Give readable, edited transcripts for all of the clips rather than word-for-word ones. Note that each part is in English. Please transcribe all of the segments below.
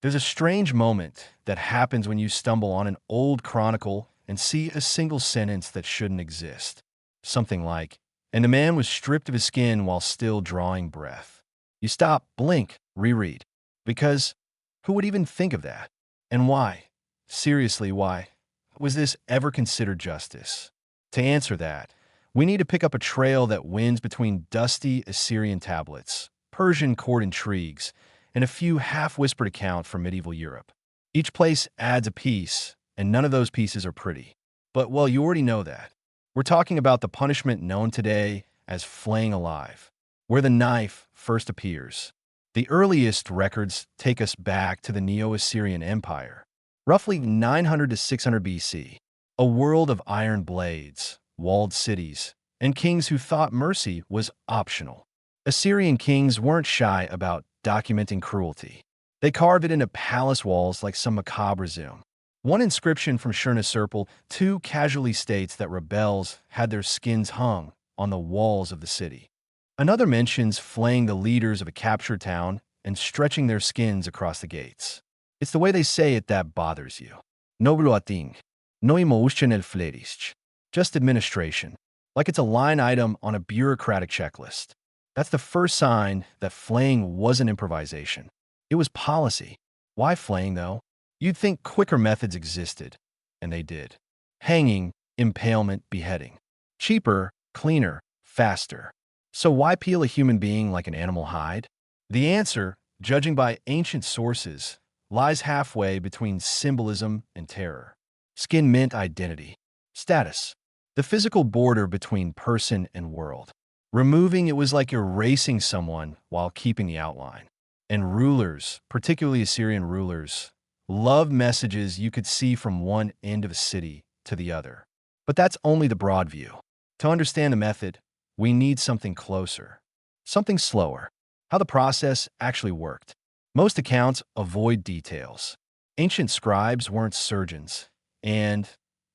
There's a strange moment that happens when you stumble on an old chronicle and see a single sentence that shouldn't exist. Something like, and the man was stripped of his skin while still drawing breath. You stop, blink, reread. Because who would even think of that? And why? Seriously, why? Was this ever considered justice? To answer that, we need to pick up a trail that winds between dusty Assyrian tablets, Persian court intrigues, and a few half-whispered accounts from medieval Europe. Each place adds a piece, and none of those pieces are pretty. But, well, you already know that. We're talking about the punishment known today as flaying alive, where the knife first appears. The earliest records take us back to the Neo-Assyrian Empire, roughly 900 to 600 BC, a world of iron blades, walled cities, and kings who thought mercy was optional. Assyrian kings weren't shy about documenting cruelty. They carved it into palace walls like some macabre zoom. One inscription from Shurna too casually states that rebels had their skins hung on the walls of the city. Another mentions flaying the leaders of a captured town and stretching their skins across the gates. It's the way they say it that bothers you. No ruating, no emotion el flerist. Just administration, like it's a line item on a bureaucratic checklist. That's the first sign that flaying wasn't improvisation. It was policy. Why flaying, though? You'd think quicker methods existed, and they did. Hanging, impalement, beheading. Cheaper, cleaner, faster. So why peel a human being like an animal hide? The answer, judging by ancient sources, lies halfway between symbolism and terror. Skin meant identity. Status. The physical border between person and world. Removing it was like erasing someone while keeping the outline. And rulers, particularly Assyrian rulers, loved messages you could see from one end of a city to the other. But that's only the broad view. To understand the method, we need something closer, something slower, how the process actually worked. Most accounts avoid details. Ancient scribes weren't surgeons, and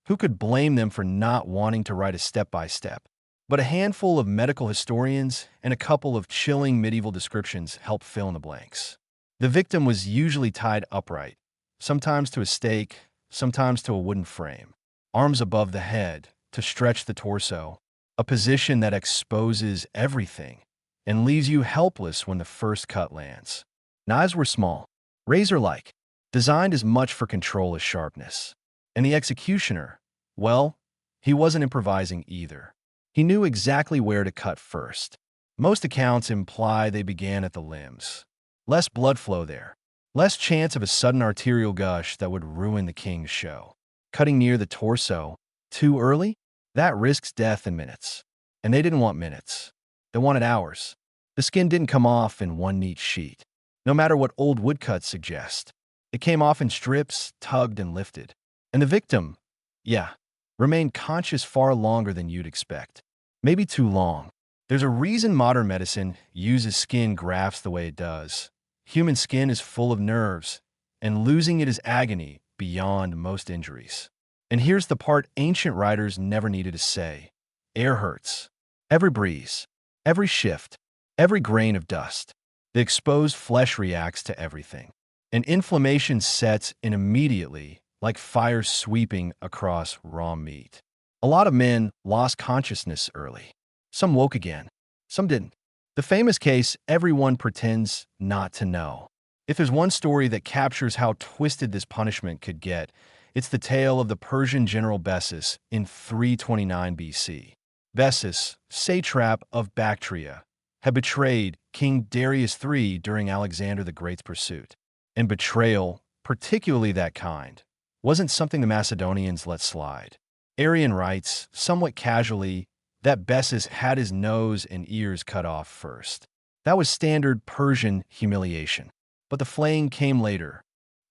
who could blame them for not wanting to write a step-by-step? But a handful of medical historians and a couple of chilling medieval descriptions help fill in the blanks. The victim was usually tied upright, sometimes to a stake, sometimes to a wooden frame, arms above the head to stretch the torso, a position that exposes everything and leaves you helpless when the first cut lands. Knives were small, razor-like, designed as much for control as sharpness. And the executioner, well, he wasn't improvising either. He knew exactly where to cut first. Most accounts imply they began at the limbs. Less blood flow there. Less chance of a sudden arterial gush that would ruin the king's show. Cutting near the torso, too early? That risks death in minutes. And they didn't want minutes. They wanted hours. The skin didn't come off in one neat sheet, no matter what old woodcuts suggest. It came off in strips, tugged and lifted. And the victim, remained conscious far longer than you'd expect. Maybe too long. There's a reason modern medicine uses skin grafts the way it does. Human skin is full of nerves, and losing it is agony beyond most injuries. And here's the part ancient writers never needed to say. Air hurts. Every breeze, every shift, every grain of dust. The exposed flesh reacts to everything. And inflammation sets in immediately, like fire sweeping across raw meat. A lot of men lost consciousness early. Some woke again. Some didn't. The famous case everyone pretends not to know. If there's one story that captures how twisted this punishment could get, it's the tale of the Persian general Bessus in 329 BC. Bessus, satrap of Bactria, had betrayed King Darius III during Alexander the Great's pursuit. And betrayal, particularly that kind, wasn't something the Macedonians let slide. Arrian writes, somewhat casually, that Bessus had his nose and ears cut off first. That was standard Persian humiliation. But the flaying came later,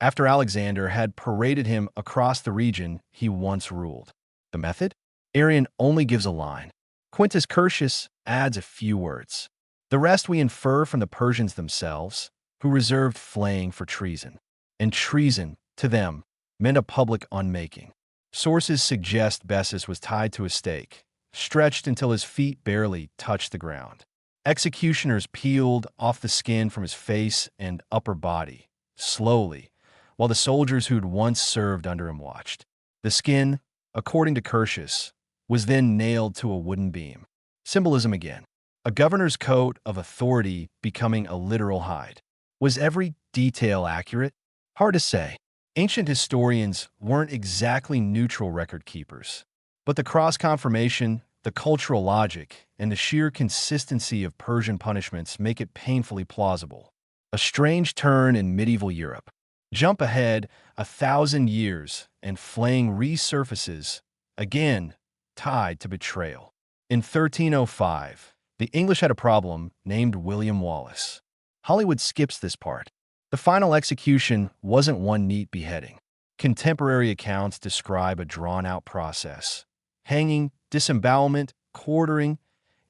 after Alexander had paraded him across the region he once ruled. The method? Arrian only gives a line. Quintus Curtius adds a few words. The rest we infer from the Persians themselves, who reserved flaying for treason. And treason, to them, meant a public unmaking. Sources suggest Bessus was tied to a stake, stretched until his feet barely touched the ground. Executioners peeled off the skin from his face and upper body, slowly, while the soldiers who'd once served under him watched. The skin, according to Curtius, was then nailed to a wooden beam. Symbolism again. A governor's coat of authority becoming a literal hide. Was every detail accurate? Hard to say. Ancient historians weren't exactly neutral record keepers. But the cross-confirmation, the cultural logic, and the sheer consistency of Persian punishments make it painfully plausible. A strange turn in medieval Europe. Jump ahead 1,000 years, and flaying resurfaces, again tied to betrayal. In 1305, the English had a problem named William Wallace. Hollywood skips this part. The final execution wasn't one neat beheading. Contemporary accounts describe a drawn-out process. Hanging, disembowelment, quartering,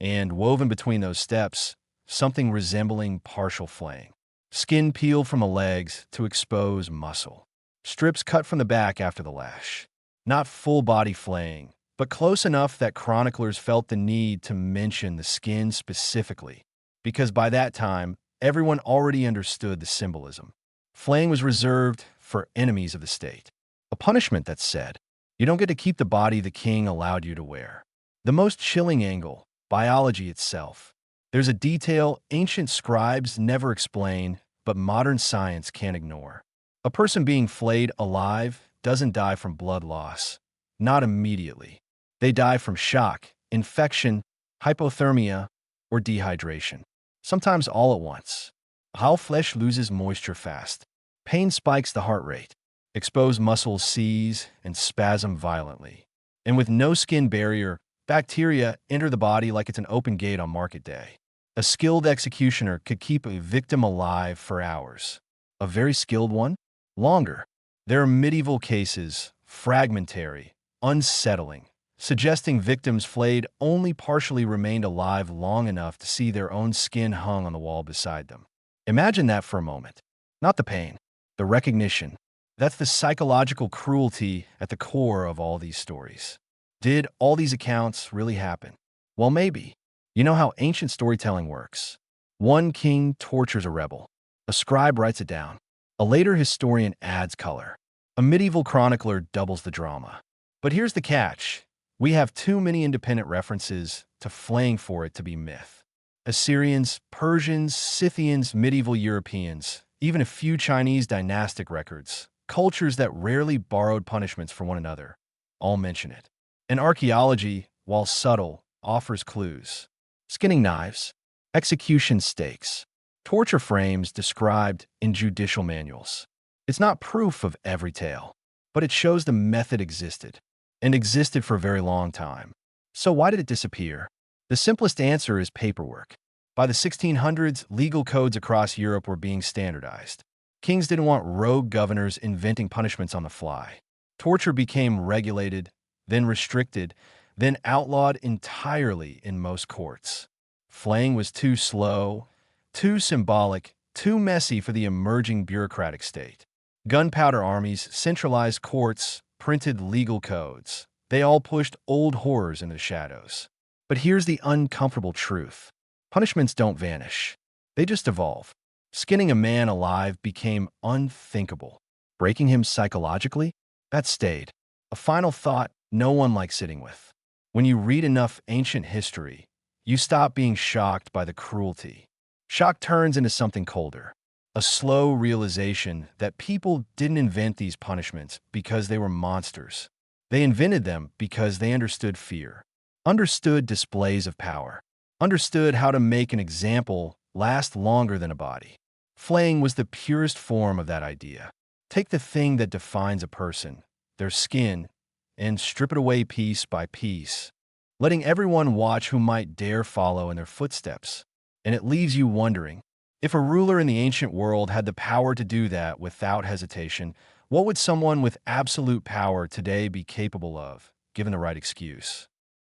and woven between those steps, something resembling partial flaying. Skin peeled from the legs to expose muscle. Strips cut from the back after the lash. Not full-body flaying, but close enough that chroniclers felt the need to mention the skin specifically, because by that time, everyone already understood the symbolism. Flaying was reserved for enemies of the state. A punishment that said, you don't get to keep the body the king allowed you to wear. The most chilling angle, biology itself. There's a detail ancient scribes never explain, but modern science can't ignore. A person being flayed alive doesn't die from blood loss. Not immediately. They die from shock, infection, hypothermia, or dehydration. Sometimes all at once. How flesh loses moisture fast. Pain spikes the heart rate. Exposed muscles seize and spasm violently. And with no skin barrier, bacteria enter the body like it's an open gate on market day. A skilled executioner could keep a victim alive for hours. A very skilled one? Longer. There are medieval cases, fragmentary, unsettling, suggesting victims flayed only partially remained alive long enough to see their own skin hung on the wall beside them. Imagine that for a moment. Not the pain, the recognition. That's the psychological cruelty at the core of all these stories. Did all these accounts really happen? Well, maybe. You know how ancient storytelling works. One king tortures a rebel. A scribe writes it down. A later historian adds color. A medieval chronicler doubles the drama. But here's the catch. We have too many independent references to flaying for it to be myth. Assyrians, Persians, Scythians, medieval Europeans, even a few Chinese dynastic records, cultures that rarely borrowed punishments from one another, all mention it. And archaeology, while subtle, offers clues. Skinning knives, execution stakes, torture frames described in judicial manuals. It's not proof of every tale, but it shows the method existed, and existed for a very long time. So why did it disappear? The simplest answer is paperwork. By the 1600s, legal codes across Europe were being standardized. Kings didn't want rogue governors inventing punishments on the fly. Torture became regulated, then restricted, then outlawed entirely in most courts. Flaying was too slow, too symbolic, too messy for the emerging bureaucratic state. Gunpowder armies, centralized courts, printed legal codes. They all pushed old horrors into the shadows. But here's the uncomfortable truth. Punishments don't vanish. They just evolve. Skinning a man alive became unthinkable. Breaking him psychologically? That stayed. A final thought no one likes sitting with. When you read enough ancient history, you stop being shocked by the cruelty. Shock turns into something colder. A slow realization that people didn't invent these punishments because they were monsters. They invented them because they understood fear, understood displays of power, understood how to make an example last longer than a body. Flaying was the purest form of that idea. Take the thing that defines a person, their skin, and strip it away piece by piece, letting everyone watch who might dare follow in their footsteps. And it leaves you wondering, if a ruler in the ancient world had the power to do that without hesitation, what would someone with absolute power today be capable of, given the right excuse?